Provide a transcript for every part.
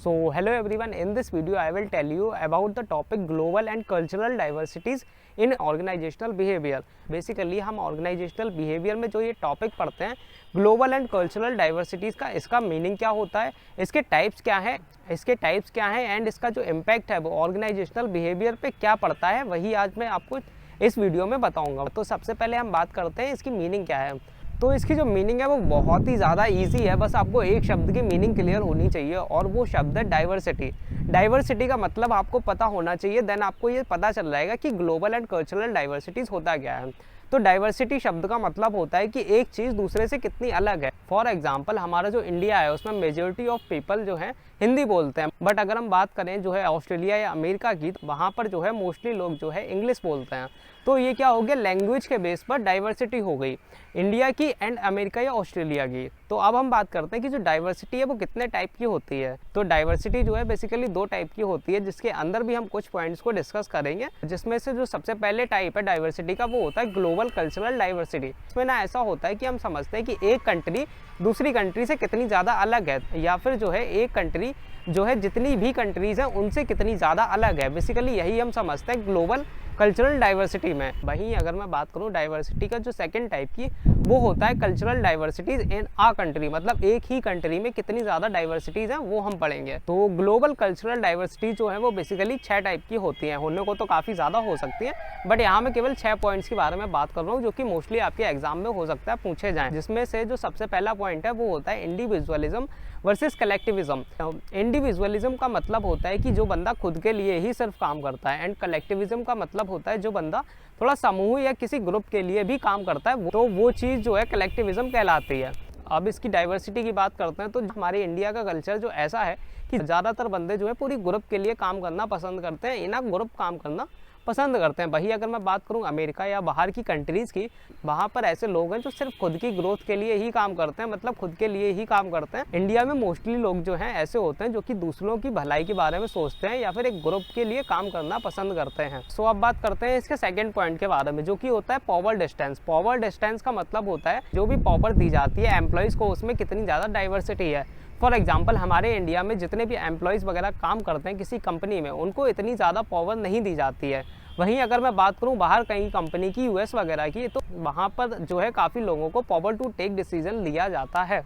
So hello everyone, in this video I will tell you about the topic global and cultural diversities in organizational behavior. Basically हम organizational behavior में जो ये topic पढ़ते हैं global and cultural diversities का, इसका meaning क्या होता है, इसके टाइप्स क्या हैं एंड इसका जो इम्पैक्ट है वो ऑर्गेनाइजेशनल बिहेवियर पे क्या पड़ता है, वही आज मैं आपको इस वीडियो में बताऊंगा। तो सबसे पहले हम बात करते हैं इसकी मीनिंग क्या है। तो इसकी जो मीनिंग है वो बहुत ही ज़्यादा इजी है, बस आपको एक शब्द की मीनिंग क्लियर होनी चाहिए और वो शब्द है डाइवर्सिटी। डाइवर्सिटी का मतलब आपको पता होना चाहिए, देन आपको ये पता चल जाएगा कि ग्लोबल एंड कल्चरल डाइवर्सिटीज़ होता क्या है। तो डाइवर्सिटी शब्द का मतलब होता है कि एक चीज़ दूसरे से कितनी अलग है। फॉर एग्जांपल हमारा जो इंडिया है उसमें मेजॉरिटी ऑफ पीपल जो है हिंदी बोलते हैं, बट अगर हम बात करें जो है ऑस्ट्रेलिया या अमेरिका की, तो वहाँ पर जो है मोस्टली लोग जो है इंग्लिश बोलते हैं। तो ये क्या हो गया, लैंग्वेज के बेस पर डाइवर्सिटी हो गई इंडिया की एंड अमेरिका या ऑस्ट्रेलिया की। तो अब हम बात करते हैं कि जो डाइवर्सिटी है वो कितने टाइप की होती है। तो डाइवर्सिटी जो है बेसिकली दो टाइप की होती है, जिसके अंदर भी हम कुछ पॉइंट्स को डिस्कस करेंगे। जिसमें से जो सबसे पहले टाइप है डाइवर्सिटी का वो होता है ग्लोबल कल्चरल डाइवर्सिटी। इसमें ना ऐसा होता है कि हम समझते हैं कि एक कंट्री दूसरी कंट्री से कितनी ज़्यादा अलग है, या फिर जो है एक कंट्री जो है जितनी भी कंट्रीज़ हैं उनसे कितनी ज़्यादा अलग है। बेसिकली यही हम समझते हैं ग्लोबल कल्चरल डाइवर्सिटी में। वहीं अगर मैं बात करूं डाइवर्सिटी का जो सेकंड टाइप की, वो होता है कल्चरल डाइवर्सिटीज़ इन आ कंट्री, मतलब एक ही कंट्री में कितनी ज़्यादा डाइवर्सिटीज़ हैं वो हम पढ़ेंगे। तो ग्लोबल कल्चरल डाइवर्सिटी जो है वो बेसिकली 6 टाइप की होती हैं, होने को तो काफ़ी ज़्यादा हो सकती है, बट यहाँ मैं केवल 6 पॉइंट्स के बारे में बात कर रहा हूँ जो कि मोस्टली आपके एग्जाम में हो सकता है पूछे जाएँ। जिसमें से जो सबसे पहला पॉइंट है वो होता है इंडिविजुअलिज्म वर्सेस कलेक्टिविज्म। इंडिविजुअलिज्म का मतलब होता है कि जो बंदा खुद के लिए ही सिर्फ काम करता है, एंड कलेक्टिविज्म का मतलब होता है जो बंदा थोड़ा समूह या किसी ग्रुप के लिए भी काम करता है, तो वो चीज़ जो है कलेक्टिविज्म कहलाती है। अब इसकी डाइवर्सिटी की बात करते हैं तो हमारे इंडिया का कल्चर जो ऐसा है कि ज़्यादातर बंदे जो है पूरी ग्रुप के लिए काम करना पसंद करते हैं, इन ग्रुप काम करना पसंद करते हैं। वही अगर मैं बात करूं अमेरिका या बाहर की कंट्रीज़ की, वहाँ पर ऐसे लोग हैं जो सिर्फ खुद की ग्रोथ के लिए ही काम करते हैं, मतलब खुद के लिए ही काम करते हैं। इंडिया में मोस्टली लोग जो हैं ऐसे होते हैं जो कि दूसरों की भलाई के बारे में सोचते हैं या फिर एक ग्रुप के लिए काम करना पसंद करते हैं। सो अब बात करते हैं इसके सेकेंड पॉइंट के बारे में, जो कि होता है पावर डिस्टेंस। पावर डिस्टेंस का मतलब होता है जो भी पावर दी जाती है एम्प्लॉयज़ को, उसमें कितनी ज़्यादा डाइवर्सिटी है। फॉर एग्जाम्पल हमारे इंडिया में जितने भी एम्प्लॉयज़ वगैरह काम करते हैं किसी कंपनी में, उनको इतनी ज़्यादा पावर नहीं दी जाती है। वहीं अगर मैं बात करूं बाहर कहीं कंपनी की, यूएस वगैरह की, तो वहाँ पर जो है काफ़ी लोगों को पावर टू टेक डिसीजन लिया जाता है।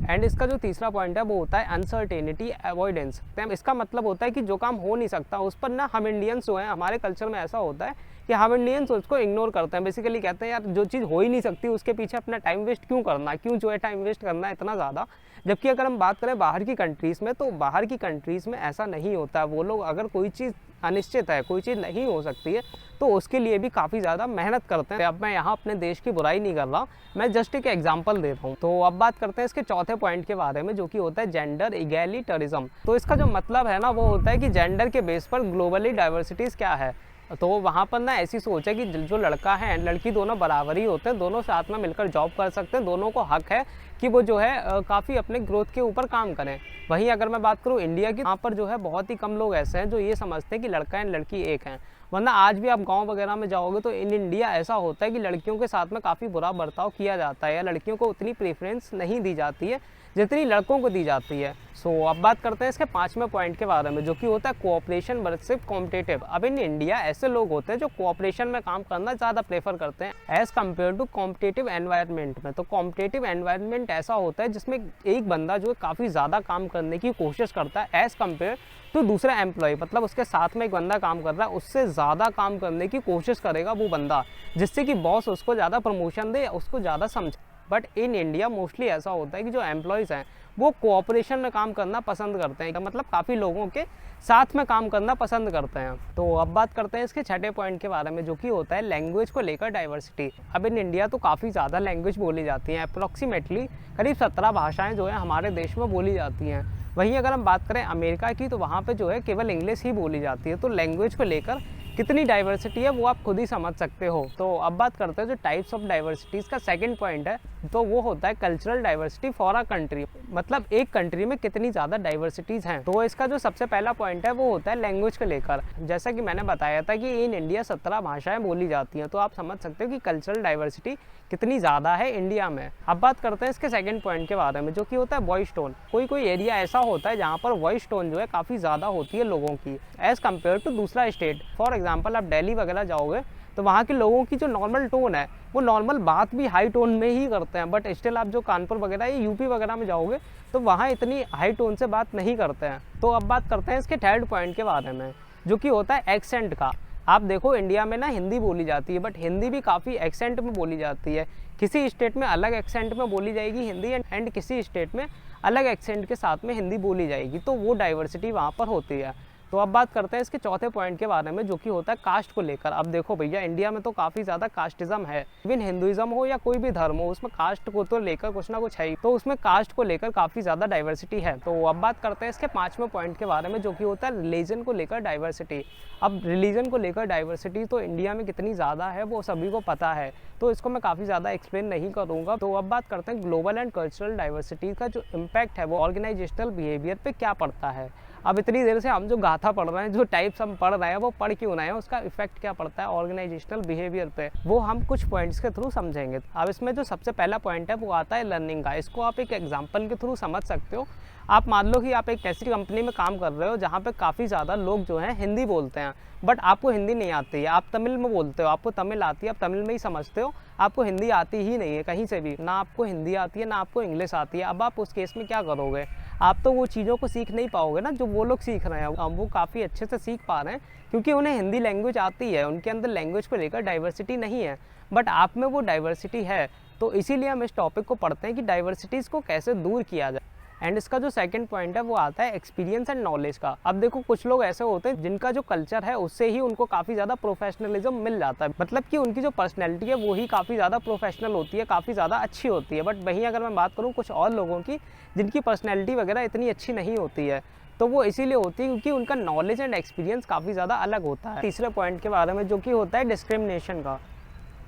एंड इसका जो तीसरा पॉइंट है वो होता है अनसर्टेनिटी अवॉइडेंस। इसका मतलब होता है कि जो काम हो नहीं सकता उस पर ना हम इंडियंस जो हैं, हमारे कल्चर में ऐसा होता है कि हम इंडियंस उसको इग्नोर करते हैं। बेसिकली कहते हैं यार जो चीज़ हो ही नहीं सकती उसके पीछे अपना टाइम वेस्ट क्यों करना, क्यों जो है टाइम वेस्ट करना है इतना ज़्यादा। जबकि अगर हम बात करें बाहर की कंट्रीज़ में, तो बाहर की कंट्रीज़ में ऐसा नहीं होता। वो लोग अगर कोई चीज़ अनिश्चित है, कोई चीज़ नहीं हो सकती है, तो उसके लिए भी काफ़ी ज़्यादा मेहनत करते हैं। अब मैं यहाँ अपने देश की बुराई नहीं कर रहा, मैं जस्ट एक एग्जांपल दे रहा हूँ। तो अब बात करते हैं इसके चौथे पॉइंट के बारे में, जो कि होता है जेंडर इगैलिटरिज्म। तो इसका जो मतलब है ना वो होता है कि जेंडर के बेस पर ग्लोबली डाइवर्सिटीज़ क्या है। तो वहाँ पर ना ऐसी सोच है कि जो लड़का है एंड लड़की दोनों बराबर ही होते हैं, दोनों साथ में मिलकर जॉब कर सकते हैं, दोनों को हक है कि वो जो है काफ़ी अपने ग्रोथ के ऊपर काम करें। वहीं अगर मैं बात करूँ इंडिया की, वहाँ पर जो है बहुत ही कम लोग ऐसे हैं जो ये समझते हैं कि लड़का एंड लड़की एक हैं। वरना आज भी आप गांव वगैरह में जाओगे तो इन इंडिया ऐसा होता है कि लड़कियों के साथ में काफ़ी बुरा बर्ताव किया जाता है, या लड़कियों को उतनी प्रेफरेंस नहीं दी जाती है जितनी लड़कों को दी जाती है। सो अब बात करते हैं इसके 5वें पॉइंट के बारे में, जो कि होता है कोऑपरेशन वर्सेस कॉम्पिटिटिव। अब इन इंडिया ऐसे लोग होते हैं जो कोऑपरेशन में काम करना ज़्यादा प्रेफर करते हैं as compare to competitive environment में। तो कॉम्पिटिटिव एनवायरनमेंट ऐसा होता है जिसमें एक बंदा जो है काफ़ी ज़्यादा काम करने की कोशिश करता है एज़ कम्पेयर टू दूसरा एम्प्लॉय, मतलब उसके साथ में एक बंदा काम कर रहा है उससे ज़्यादा काम करने की कोशिश करेगा वो बंदा, जिससे कि बॉस उसको ज़्यादा प्रमोशन दे, उसको ज़्यादा समझे। बट इन इंडिया मोस्टली ऐसा होता है कि जो एम्प्लॉयज़ हैं वो कोऑपरेशन में काम करना पसंद करते हैं, मतलब काफ़ी लोगों के साथ में काम करना पसंद करते हैं। तो अब बात करते हैं इसके 6ठे पॉइंट के बारे में, जो कि होता है लैंग्वेज को लेकर डाइवर्सिटी। अब इन इंडिया तो काफ़ी ज़्यादा लैंग्वेज बोली जाती हैं, अप्रॉक्सीमेटली करीब 17 भाषाएँ जो है हमारे देश में बोली जाती हैं। वहीं अगर हम बात करें अमेरिका की, तो वहाँ पे जो है केवल इंग्लिश ही बोली जाती है। तो लैंग्वेज को लेकर कितनी डाइवर्सिटी है वो आप खुद ही समझ सकते हो। तो अब बात करते हैं जो टाइप्स ऑफ डाइवर्सिटीज़ का सेकंड पॉइंट है, तो वो होता है cultural diversity for a country, मतलब एक कंट्री में कितनी ज़्यादा डाइवर्सिटीज़ हैं। तो इसका जो सबसे पहला पॉइंट है वो होता है लैंग्वेज को लेकर। जैसा कि मैंने बताया था कि इन इंडिया 17 भाषाएं बोली जाती हैं, तो आप समझ सकते हो कि कल्चरल डाइवर्सिटी कितनी ज़्यादा है इंडिया में। अब बात करते हैं इसके सेकंड पॉइंट के बारे में, जो कि होता है वॉइस टोन। कोई कोई एरिया ऐसा होता है जहाँ पर वॉइस टोन जो है काफ़ी ज़्यादा होती है लोगों की एज़ कम्पेयर टू दूसरा स्टेट। फॉर एग्जाम्पल आप दिल्ली वगैरह जाओगे तो वहाँ के लोगों की जो नॉर्मल टोन है वो नॉर्मल बात भी हाई टोन में ही करते हैं, बट स्टिल आप जो कानपुर वगैरह या यूपी वगैरह में जाओगे तो वहाँ इतनी हाई टोन से बात नहीं करते हैं। तो अब बात करते हैं इसके थर्ड पॉइंट के बारे में, जो कि होता है एक्सेंट का। आप देखो इंडिया में ना हिंदी बोली जाती है, बट हिंदी भी काफ़ी एक्सेंट में बोली जाती है। किसी स्टेट में अलग एक्सेंट में बोली जाएगी हिंदी एंड किसी स्टेट में अलग एक्सेंट के साथ में हिंदी बोली जाएगी, तो वो डाइवर्सिटी वहाँ पर होती है। तो अब बात करते हैं इसके चौथे पॉइंट के बारे में, जो कि होता है कास्ट को लेकर। अब देखो भैया इंडिया में तो काफ़ी ज़्यादा कास्टिज्म है, इवन हिंदुइज्म हो या कोई भी धर्म हो उसमें कास्ट को तो लेकर कुछ ना कुछ है ही, तो उसमें कास्ट को लेकर काफ़ी ज़्यादा डाइवर्सिटी है। तो अब बात करते हैं इसके पाँचवें पॉइंट के बारे में, जो कि होता है रिलीजन को लेकर डाइवर्सिटी। अब रिलीजन को लेकर डाइवर्सिटी तो इंडिया में कितनी ज़्यादा है वो सभी को पता है, तो इसको मैं काफ़ी ज़्यादा एक्सप्लेन नहीं करूँगा। तो अब बात करते हैं ग्लोबल एंड कल्चरल डाइवर्सिटी का जो इम्पैक्ट है वो ऑर्गेनाइजेशनल बिहेवियर पे क्या पड़ता है। अब इतनी देर से हम जो गाथा पढ़ रहे हैं, जो टाइप्स हम पढ़ रहे हैं, वो पढ़ क्यों रहे हैं, उसका इफेक्ट क्या पड़ता है ऑर्गेनाइजेशनल बिहेवियर पे, वो हम कुछ पॉइंट्स के थ्रू समझेंगे। अब इसमें जो सबसे पहला पॉइंट है वो आता है लर्निंग का। इसको आप एक एग्जांपल के थ्रू समझ सकते हो। आप मान लो कि आप एक ऐसी कंपनी में काम कर रहे हो जहाँ पे काफ़ी ज़्यादा लोग जो हैं हिंदी बोलते हैं, बट आपको हिंदी नहीं आती है, आप तमिल में बोलते हो, आपको तमिल आती है, आप तमिल में ही समझते हो, आपको हिंदी आती ही नहीं है कहीं से भी, ना आपको हिंदी आती है ना आपको इंग्लिश आती है। अब आप उस केस में क्या करोगे, आप तो वो चीज़ों को सीख नहीं पाओगे ना जो वो लोग सीख रहे हैं। अब वो काफ़ी अच्छे से सीख पा रहे हैं क्योंकि उन्हें हिंदी लैंग्वेज आती है, उनके अंदर लैंग्वेज को लेकर डाइवर्सिटी नहीं है, बट आप में वो डाइवर्सिटी है। तो इसीलिए हम इस टॉपिक को पढ़ते हैं कि डाइवर्सिटीज़ को कैसे दूर किया जाए। एंड इसका जो सेकंड पॉइंट है वो आता है एक्सपीरियंस एंड नॉलेज का। अब देखो कुछ लोग ऐसे होते हैं जिनका जो कल्चर है उससे ही उनको काफ़ी ज़्यादा प्रोफेशनलिज्म मिल जाता है, मतलब कि उनकी जो पर्सनैलिटी है वो ही काफ़ी ज़्यादा प्रोफेशनल होती है, काफ़ी ज़्यादा अच्छी होती है। बट वहीं अगर मैं बात करूँ कुछ और लोगों की जिनकी पर्सनैलिटी वगैरह इतनी अच्छी नहीं होती है, तो वो इसीलिए होती है क्योंकि उनका नॉलेज एंड एक्सपीरियंस काफ़ी ज़्यादा अलग होता है। तीसरे पॉइंट के बारे में, जो कि होता है डिस्क्रिमिनेशन का।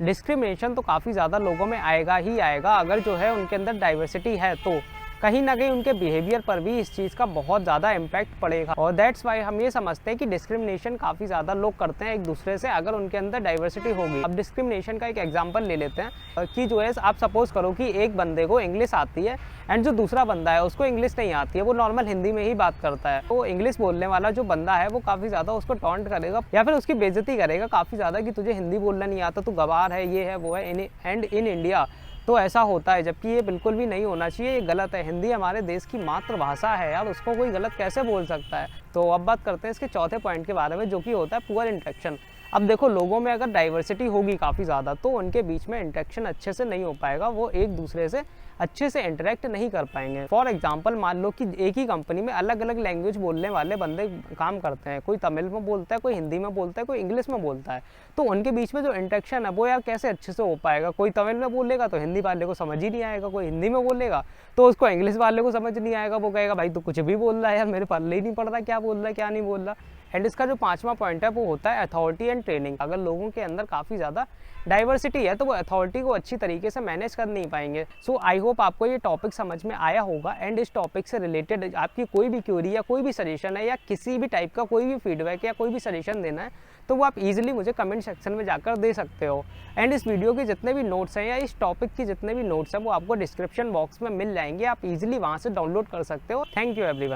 डिस्क्रिमिनेशन तो काफ़ी ज़्यादा लोगों में आएगा ही आएगा अगर जो है उनके अंदर डाइवर्सिटी है, तो कहीं ना कहीं उनके बिहेवियर पर भी इस चीज़ का बहुत ज़्यादा इम्पैक्ट पड़ेगा। और दैट्स वाई हम ये समझते हैं कि डिस्क्रिमिनेशन काफ़ी ज़्यादा लोग करते हैं एक दूसरे से अगर उनके अंदर डाइवर्सिटी होगी। अब डिस्क्रिमिनेशन का एक एग्जांपल ले लेते हैं कि जो है आप सपोज करो कि एक बंदे को इंग्लिश आती है एंड जो दूसरा बंदा है उसको इंग्लिश नहीं आती है, वो नॉर्मल हिंदी में ही बात करता है, तो इंग्लिश बोलने वाला जो बंदा है वो काफ़ी ज़्यादा उसको टॉन्ट करेगा या फिर उसकी बेइज्जती करेगा काफ़ी ज़्यादा कि तुझे हिंदी बोलना नहीं आता, तू गवार है, ये है वो है। एंड इन इंडिया तो ऐसा होता है, जबकि ये बिल्कुल भी नहीं होना चाहिए, ये गलत है। हिंदी हमारे देश की मातृभाषा है यार, उसको कोई गलत कैसे बोल सकता है। तो अब बात करते हैं इसके चौथे पॉइंट के बारे में, जो कि होता है पुअर इंटरेक्शन। अब देखो लोगों में अगर डाइवर्सिटी होगी काफ़ी ज़्यादा तो उनके बीच में इंटरेक्शन अच्छे से नहीं हो पाएगा, वो एक दूसरे से अच्छे से इंटरेक्ट नहीं कर पाएंगे। फॉर एग्जांपल मान लो कि एक ही कंपनी में अलग अलग लैंग्वेज बोलने वाले बंदे काम करते हैं, कोई तमिल में बोलता है, कोई हिंदी में बोलता है, कोई इंग्लिश में बोलता है, तो उनके बीच में जो इंटरेक्शन है वो यार कैसे अच्छे से हो पाएगा। कोई तमिल में बोलेगा तो हिंदी वाले को समझ ही नहीं आएगा, कोई हिंदी में बोलेगा तो उसको इंग्लिश वाले को समझ नहीं आएगा, वो कहेगा भाई तू कुछ भी बोल रहा है यार, मेरे पल्ले ही नहीं पड़ रहा क्या बोल रहा है क्या नहीं बोल रहा। एंड इसका जो पांचवा पॉइंट है वो होता है अथॉरिटी एंड ट्रेनिंग। अगर लोगों के अंदर काफ़ी ज़्यादा डाइवर्सिटी है तो वो अथॉरिटी को अच्छी तरीके से मैनेज कर नहीं पाएंगे। सो आई होप आपको ये टॉपिक समझ में आया होगा। एंड इस टॉपिक से रिलेटेड आपकी कोई भी क्वेरी या कोई भी सजेशन है या किसी भी टाइप का कोई भी फीडबैक या कोई भी सजेशन देना है तो वो आप इजीली मुझे कमेंट सेक्शन में जाकर दे सकते हो। एंड इस वीडियो के जितने भी नोट्स हैं या इस टॉपिक के जितने भी नोट्स हैं वो आपको डिस्क्रिप्शन बॉक्स में मिल जाएंगे, आप इजीली वहाँ से डाउनलोड कर सकते हो। Thank you everyone.